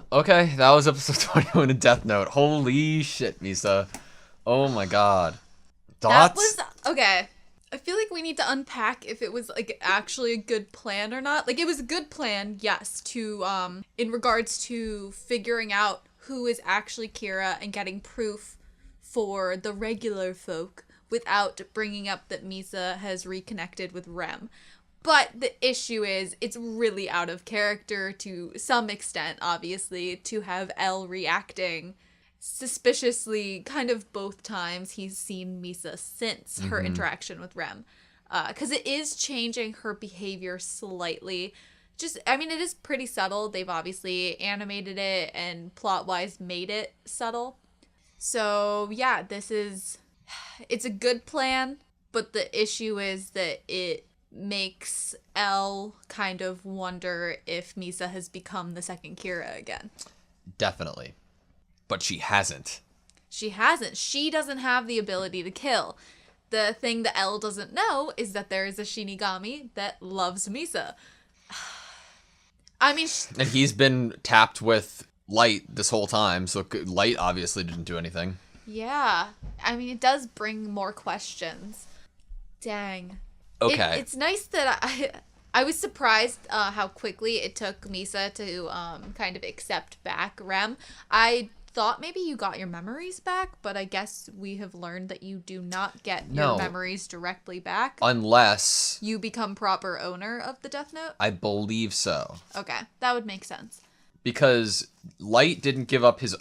Okay, that was episode 21 of Death Note. Holy shit, Misa. Oh my god. Thoughts? That was, okay. I feel like we need to unpack if it was, like, actually a good plan or not. Like, it was a good plan, yes, to, in regards to figuring out who is actually Kira and getting proof for the regular folk without bringing up that Misa has reconnected with Rem. But the issue is, it's really out of character to some extent, obviously, to have L reacting suspiciously kind of both times he's seen Misa since her interaction with Rem. Because it is changing her behavior slightly. Just, I mean, it is pretty subtle. They've obviously animated it and plot-wise made it subtle. So, yeah, it's a good plan, but the issue is that it makes Elle kind of wonder if Misa has become the second Kira again. Definitely. But she hasn't. She hasn't. She doesn't have the ability to kill. The thing that Elle doesn't know is that there is a Shinigami that loves Misa. I mean... And he's been tapped with light this whole time, so light obviously didn't do anything. Yeah. I mean, it does bring more questions. Dang. Okay. It's nice that I was surprised how quickly it took Misa to kind of accept back Rem. I thought maybe you got your memories back, but I guess we have learned that you do not get your memories directly back. Unless you become proper owner of the Death Note? I believe so. Okay, that would make sense. Because Light didn't give up his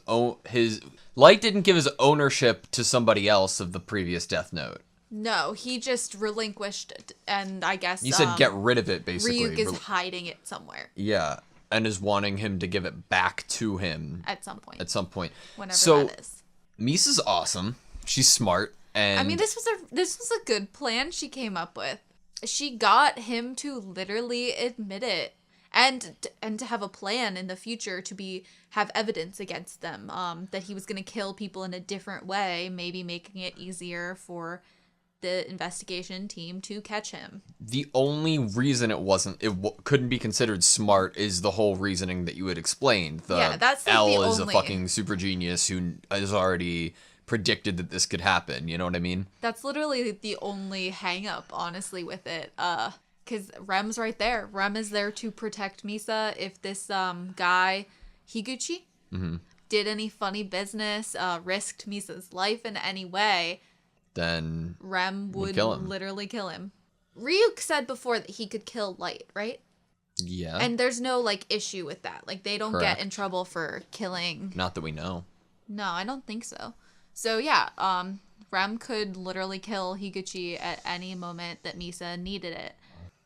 ownership to somebody else of the previous Death Note. No, he just relinquished it, and I guess... He said get rid of it, basically. Ryuk is hiding it somewhere. Yeah, and is wanting him to give it back to him. At some point. Whenever that is. Misa's awesome. She's smart, and... I mean, this was a good plan she came up with. She got him to literally admit it. And to have a plan in the future to have evidence against them. That he was going to kill people in a different way, maybe making it easier for the investigation team to catch him. The only reason it couldn't be considered smart is the whole reasoning that you had explained. That's like L is a fucking super genius who has already predicted that this could happen. You know what I mean? That's literally the only hang up, honestly, with it. Because Rem's right there. Rem is there to protect Misa if this guy, Higuchi, did any funny business, risked Misa's life in any way, then Rem would literally kill him. Ryuk said before that he could kill Light, right? Yeah. And there's no, like, issue with that. Like, they don't get in trouble for killing. Not that we know. No, I don't think so. So, yeah, Rem could literally kill Higuchi at any moment that Misa needed it.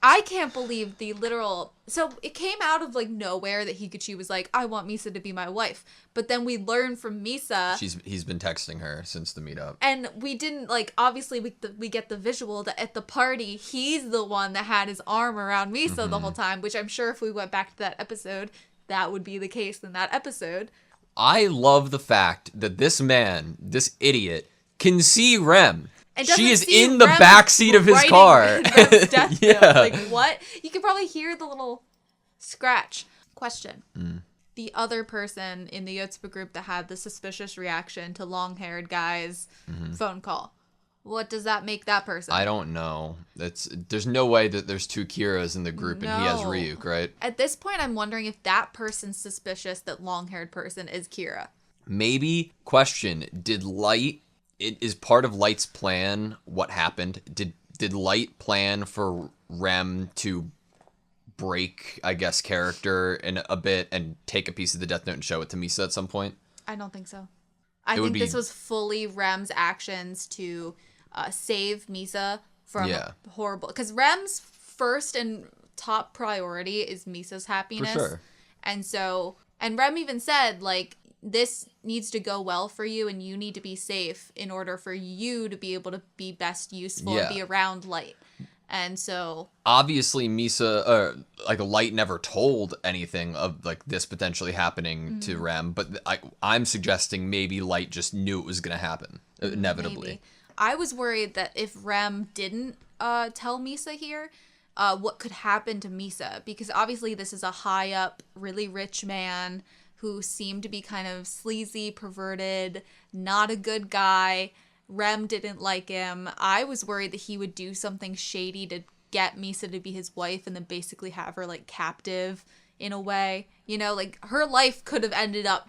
I can't believe the literal... So, it came out of, like, nowhere that Higuchi was like, I want Misa to be my wife. But then we learned from Misa... He's been texting her since the meetup. And we didn't, like, obviously we get the visual that at the party, he's the one that had his arm around Misa the whole time, which I'm sure if we went back to that episode, that would be the case in that episode. I love the fact that this man, this idiot, can see Rem. She is in the backseat of his car. Yeah. Like, what? You could probably hear the little scratch. Question. The other person in the Yotsuba group that had the suspicious reaction to long-haired guy's phone call. What does that make that person? I don't know. There's no way that there's two Kiras in the group and he has Ryuk, right? At this point, I'm wondering if that person's suspicious that long-haired person is Kira. Maybe. Question. Did Light... It is part of Light's plan what happened. Did Light plan for Rem to break, I guess, character in a bit and take a piece of the Death Note and show it to Misa at some point? I don't think so. I think this was fully Rem's actions to save Misa from horrible... Because Rem's first and top priority is Misa's happiness. For sure. And Rem even said, like, this needs to go well for you and you need to be safe in order for you to be able to be best useful and be around Light. And so... Obviously, Misa, Light never told anything of, like, this potentially happening to Rem, but I'm suggesting maybe Light just knew it was going to happen, inevitably. Maybe. I was worried that if Rem didn't tell Misa here, what could happen to Misa, because obviously this is a high-up, really rich man who seemed to be kind of sleazy, perverted, not a good guy. Rem didn't like him. I was worried that he would do something shady to get Misa to be his wife and then basically have her like captive in a way. You know, like her life could have ended up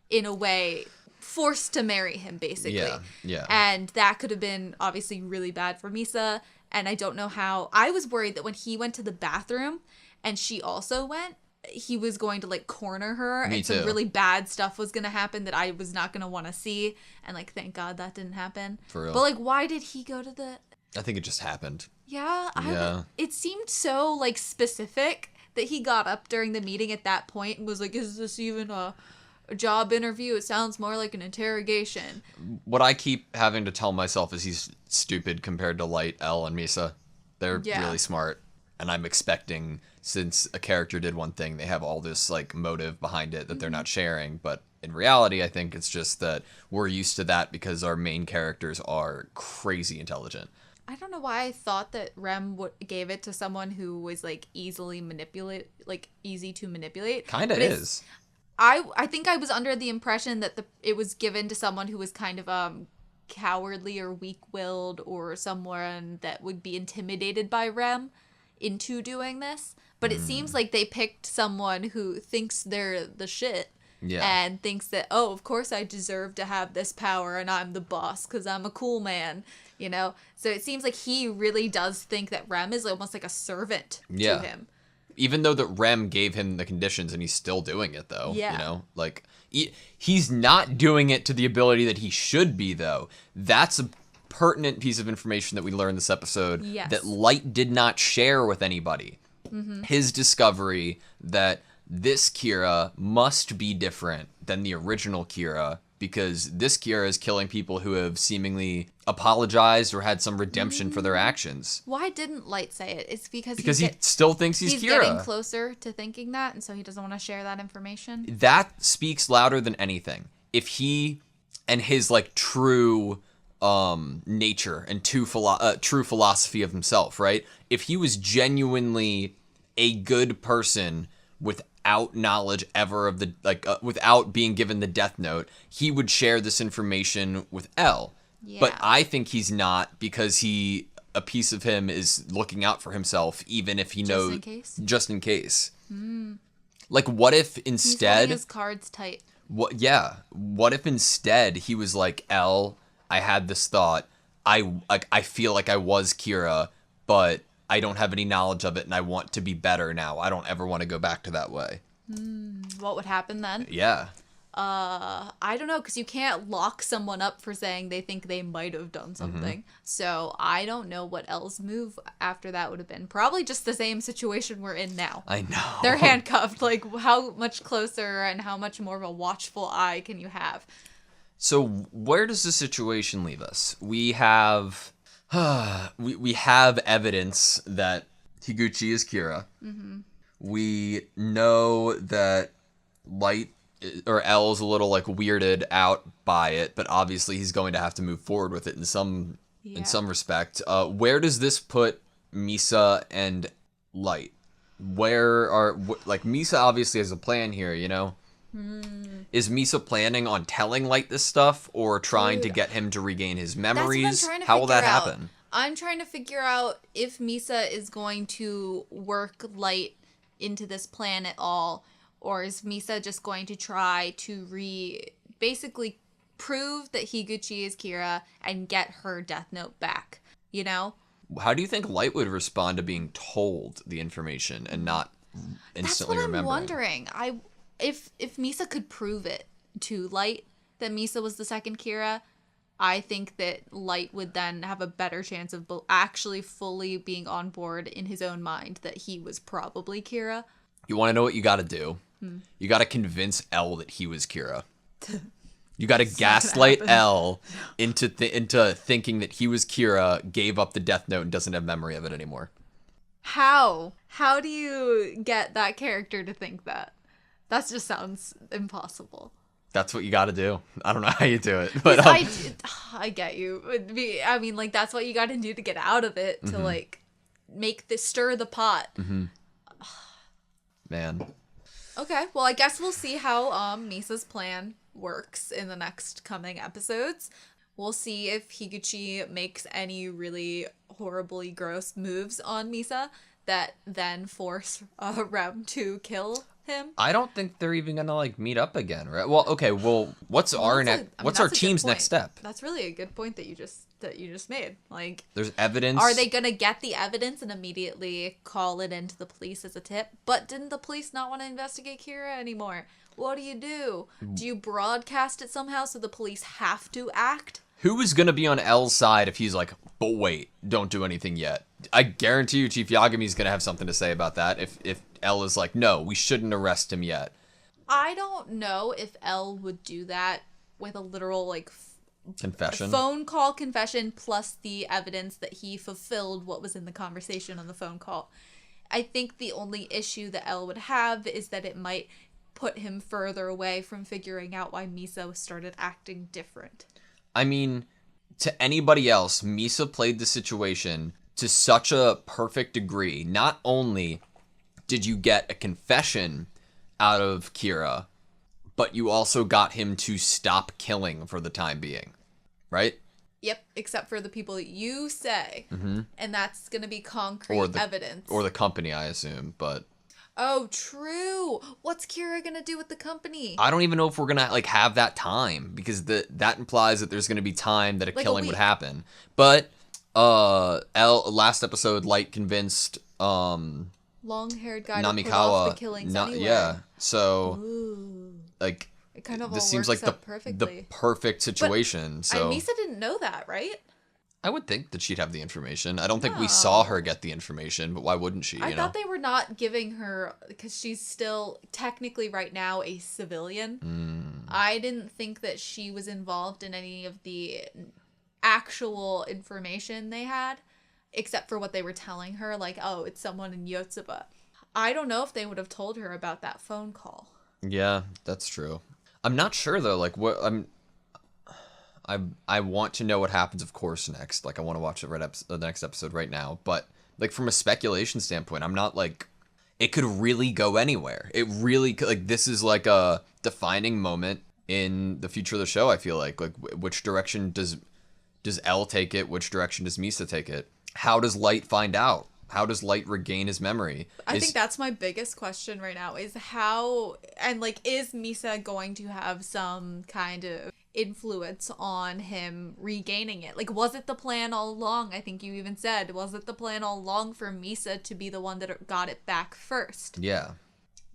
in a way forced to marry him, basically. Yeah. And that could have been obviously really bad for Misa. And I don't know how. I was worried that when he went to the bathroom and she also went, he was going to like corner her. Me and too. Some really bad stuff was going to happen that I was not going to want to see. And like, thank God that didn't happen. For real. But like, why did he go to the... I think it just happened. Yeah. It seemed so like specific that he got up during the meeting at that point and was like, is this even a job interview? It sounds more like an interrogation. What I keep having to tell myself is he's stupid compared to Light, Elle, and Misa. They're really smart. And I'm expecting, since a character did one thing, they have all this like motive behind it that they're not sharing. But in reality, I think it's just that we're used to that because our main characters are crazy intelligent. I don't know why I thought that Rem gave it to someone who was like easy to manipulate. Kinda is. I think I was under the impression that it was given to someone who was kind of cowardly or weak-willed or someone that would be intimidated by Rem into doing this. But it seems like they picked someone who thinks they're the shit. Yeah. And thinks that, oh, of course I deserve to have this power and I'm the boss because I'm a cool man, you know? So it seems like he really does think that Rem is almost like a servant to him. Even though that Rem gave him the conditions and he's still doing it, though. Yeah. You know? Like, he's not doing it to the ability that he should be, though. That's a pertinent piece of information that we learned this episode that Light did not share with anybody. His discovery that this Kira must be different than the original Kira because this Kira is killing people who have seemingly apologized or had some redemption for their actions. Why didn't Light say it? It's because he still thinks he's Kira. He's getting closer to thinking that, and so he doesn't want to share that information. That speaks louder than anything. If he and his like true nature and true philosophy of himself, right? If he was genuinely a good person without knowledge ever of the without being given the death note, he would share this information with Elle. Yeah. But I think he's not because a piece of him is looking out for himself, even if he knows just in case. Like, what if instead he's holding his cards tight? What if instead he was like, Elle, I had this thought. I feel like I was Kira, but I don't have any knowledge of it, and I want to be better now. I don't ever want to go back to that way. What would happen then? Yeah. I don't know, because you can't lock someone up for saying they think they might have done something. So I don't know what Elle's move after that would have been. Probably just the same situation we're in now. I know. They're handcuffed. Like, how much closer and how much more of a watchful eye can you have? So where does the situation leave us? We have... we have evidence that Higuchi is Kira. We know that Light or Elle's a little like weirded out by it, but obviously he's going to have to move forward with it in some respect. Where does this put Misa and Light? Misa obviously has a plan here, you know? Is Misa planning on telling Light this stuff or trying to get him to regain his memories? How will that happen? I'm trying to figure out if Misa is going to work Light into this plan at all, or is Misa just going to try to basically prove that Higuchi is Kira and get her death note back, you know? How do you think Light would respond to being told the information and not instantly remembering? That's what I'm wondering. If Misa could prove it to Light that Misa was the second Kira, I think that Light would then have a better chance of actually fully being on board in his own mind that he was probably Kira. You want to know what you got to do? You got to convince Elle that he was Kira. You got to gaslight Elle into thinking that he was Kira, gave up the death note, and doesn't have memory of it anymore. How? How do you get that character to think that? That just sounds impossible. That's what you got to do. I don't know how you do it, but I get you. I mean, like, that's what you got to do to get out of it, to like stir the pot. Man, Okay, well, I guess we'll see how Misa's plan works in the next coming episodes. We'll see if Higuchi makes any really horribly gross moves on Misa that then force Rem to kill him. I don't think they're even gonna like meet up again, right? Well, okay. Well, what's our team's next step? That's really a good point that you just made. Like, there's evidence. Are they gonna get the evidence and immediately call it into the police as a tip? But didn't the police not want to investigate Kira anymore? What do? Do you broadcast it somehow so the police have to act? Who is gonna be on L's side if he's like, but wait, don't do anything yet? I guarantee you, Chief Yagami's gonna have something to say about that. If L is like, no, we shouldn't arrest him yet. I don't know if L would do that with a literal like confession, phone call confession plus the evidence that he fulfilled what was in the conversation on the phone call. I think the only issue that L would have is that it might put him further away from figuring out why Misa started acting different. I mean, to anybody else, Misa played the situation to such a perfect degree. Not only did you get a confession out of Kira, but you also got him to stop killing for the time being, right? Yep, except for the people that you say. Mm-hmm. And that's going to be concrete evidence. Or the company, I assume, but... Oh, true. What's Kira going to do with the company? I don't even know if we're going to like have that time, because that implies that there's going to be time that a killing would happen. But last episode, Light convinced long-haired guy Namikawa to put off the killings anyway. Yeah, so like it kind of this all seems works like out perfectly. The perfect situation. But so Misa didn't know that, right? I would think that she'd have the information. I don't think we saw her get the information, but why wouldn't she? I thought they were not giving her, because she's still technically right now a civilian. I didn't think that she was involved in any of the actual information they had, except for what they were telling her, like, oh, it's someone in Yotsuba. I don't know if they would have told her about that phone call. Yeah, that's true. I'm not sure though. Like, what I want to know what happens, of course, next. Like, I want to watch the next episode right now. But, like, from a speculation standpoint, I'm not, like... It could really go anywhere. It really could. Like, this is, like, a defining moment in the future of the show, I feel like. Like, which direction does L take it? Which direction does Misa take it? How does Light find out? How does Light regain his memory? I think that's my biggest question right now, is how... And, like, is Misa going to have some kind of influence on him regaining it? Like, was it the plan all along? I think you even said, was it the plan all along for Misa to be the one that got it back first? Yeah.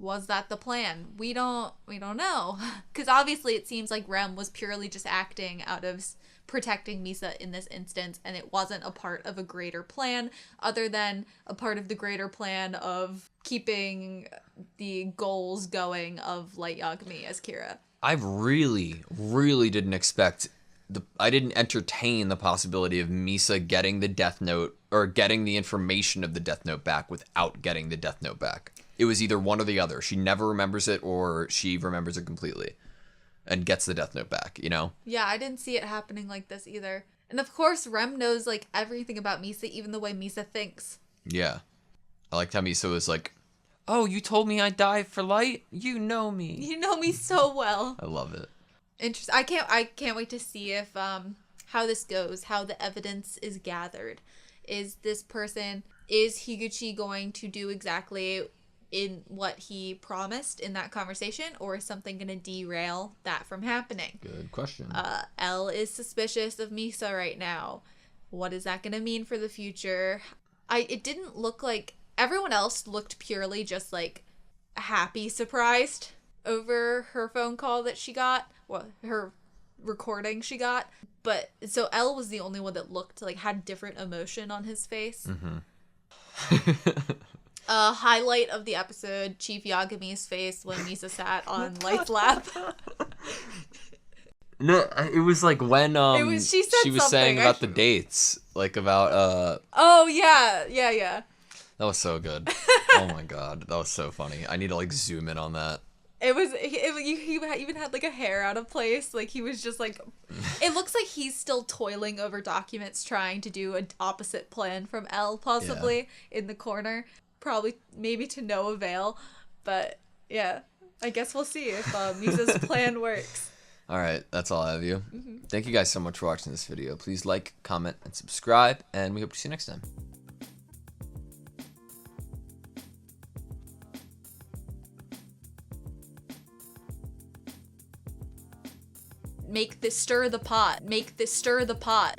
Was that the plan? We don't know. Because obviously it seems like Rem was purely just acting out of protecting Misa in this instance, and it wasn't a part of a greater plan, other than a part of the greater plan of keeping the goals going of Light Yagami as Kira. I really, really didn't expect... I didn't entertain the possibility of Misa getting the Death Note, or getting the information of the Death Note back without getting the Death Note back. It was either one or the other. She never remembers it, or she remembers it completely and gets the Death Note back, you know? Yeah, I didn't see it happening like this either. And of course, Rem knows, like, everything about Misa, even the way Misa thinks. Yeah. I liked how Misa was like, oh, you told me I'd die for Light? You know me. You know me so well. I love it. Interesting. I can't wait to see if how this goes, how the evidence is gathered. Is Higuchi going to do exactly in what he promised in that conversation, or is something going to derail that from happening? Good question. L is suspicious of Misa right now. What is that going to mean for the future? It didn't look like... Everyone else looked purely just, like, happy surprised over her phone call that she got. Well, her recording she got. But, so L was the only one that looked, like, had different emotion on his face. Mm-hmm. Highlight of the episode, Chief Yagami's face when Misa sat on Light's lap. No, it was like when she was saying about the dates, like about Oh yeah. That was so good. Oh my god, that was so funny. I need to like zoom in on that. He even had like a hair out of place. Like he was just like, it looks like he's still toiling over documents, trying to do an opposite plan from L, possibly in the corner. Probably, maybe to no avail, but Yeah. I guess we'll see if Misa's plan works. All right, that's all I have you. Thank you guys so much for watching this video. Please like, comment, and subscribe, and we hope to see you next time. Make this stir the pot. Make this stir the pot.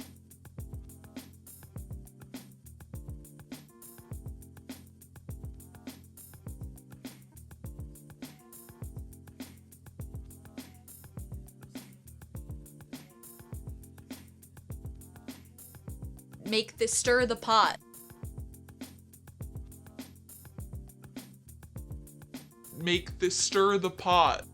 Make this stir the pot. Make this stir the pot.